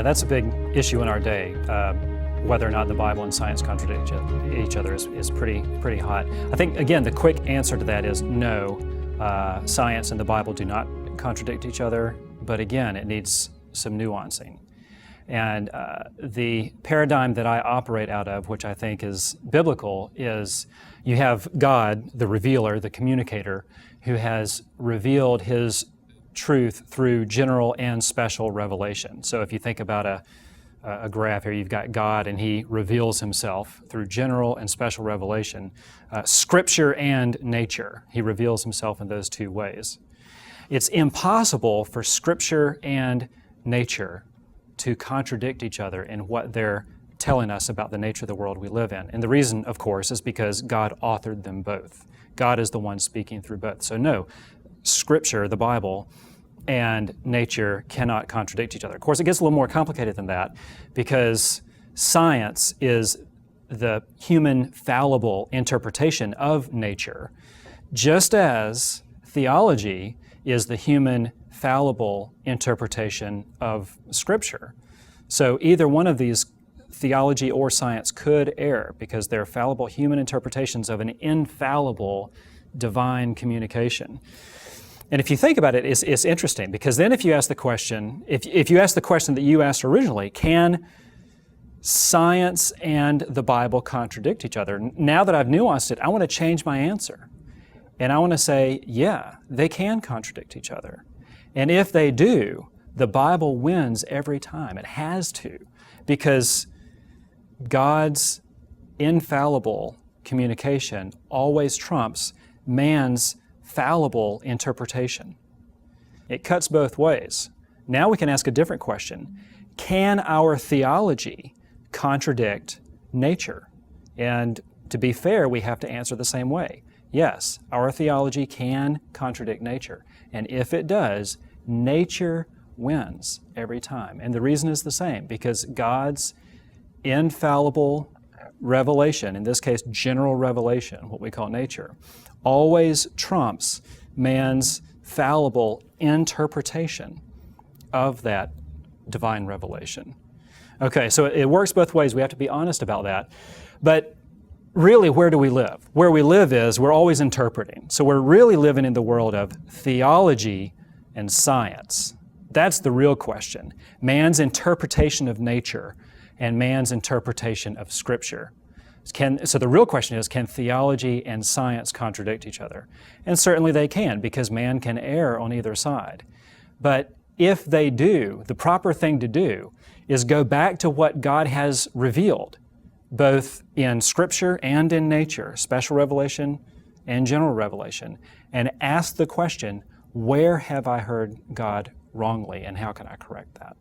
that's a big issue in our day. Whether or not the Bible and science contradict each other is pretty hot. I think, again, the quick answer to that is no, science and the Bible do not contradict each other, but again, it needs some nuancing. And the paradigm that I operate out of, which I think is biblical, is you have God, the revealer, the communicator, who has revealed His truth through general and special revelation. So if you think about a graph here, you've got God and He reveals Himself through general and special revelation. Scripture and nature, He reveals Himself in those two ways. It's impossible for Scripture and nature to contradict each other in what they're telling us about the nature of the world we live in. And the reason, of course, is because God authored them both. God is the one speaking through both. So no, Scripture, the Bible, and nature cannot contradict each other. Of course, it gets a little more complicated than that because science is the human fallible interpretation of nature, just as theology is the human fallible interpretation of Scripture. So either one of these, theology or science, could err because they're fallible human interpretations of an infallible divine communication. And if you think about it, it's interesting because then if you ask the question, if you ask the question that you asked originally, can science and the Bible contradict each other? Now that I've nuanced it, I want to change my answer. And I want to say, yeah, they can contradict each other. And if they do, the Bible wins every time. It has to, because God's infallible communication always trumps man's fallible interpretation. It cuts both ways. Now we can ask a different question. Can our theology contradict nature? And to be fair, we have to answer the same way. Yes, our theology can contradict nature. And if it does, nature wins every time. And the reason is the same, because God's infallible revelation, in this case general revelation, what we call nature, always trumps man's fallible interpretation of that divine revelation. Okay, so it works both ways. We have to be honest about that. But really, where do we live? Where we live is we're always interpreting. So we're really living in the world of theology and science. That's the real question. Man's interpretation of nature and man's interpretation of Scripture. So the real question is, can theology and science contradict each other? And certainly they can, because man can err on either side. But if they do, the proper thing to do is go back to what God has revealed, both in Scripture and in nature, special revelation and general revelation, and ask the question, where have I heard God wrongly, and how can I correct that?